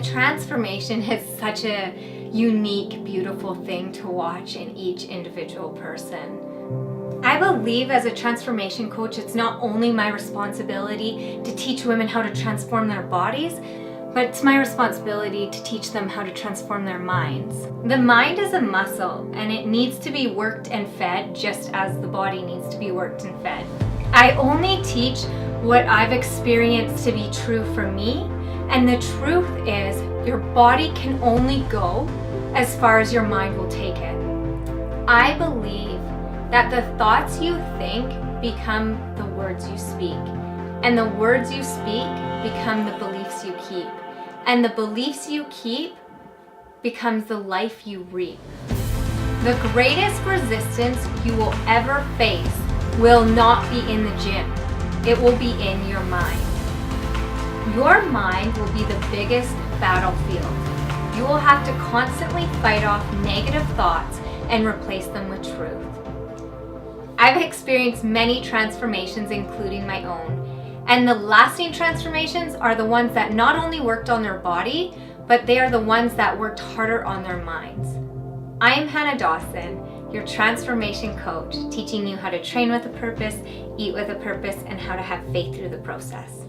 Transformation is such a unique, beautiful thing to watch in each individual person. I believe as a transformation coach, it's not only my responsibility to teach women how to transform their bodies, but it's my responsibility to teach them how to transform their minds. The mind is a muscle and it needs to be worked and fed just as the body needs to be worked and fed. I only teach what I've experienced to be true for me, and the truth is your body can only go as far as your mind will take it. I believe that the thoughts you think become the words you speak, and the words you speak become the beliefs you keep, and the beliefs you keep becomes the life you reap. The greatest resistance you will ever face will not be in the gym. It will be in your mind. Your mind will be the biggest battlefield. You will have to constantly fight off negative thoughts and replace them with truth. I've experienced many transformations, including my own, and the lasting transformations are the ones that not only worked on their body, but they are the ones that worked harder on their minds. I am Hannah Dawson, your transformation coach, teaching you how to train with a purpose, eat with a purpose, and how to have faith through the process.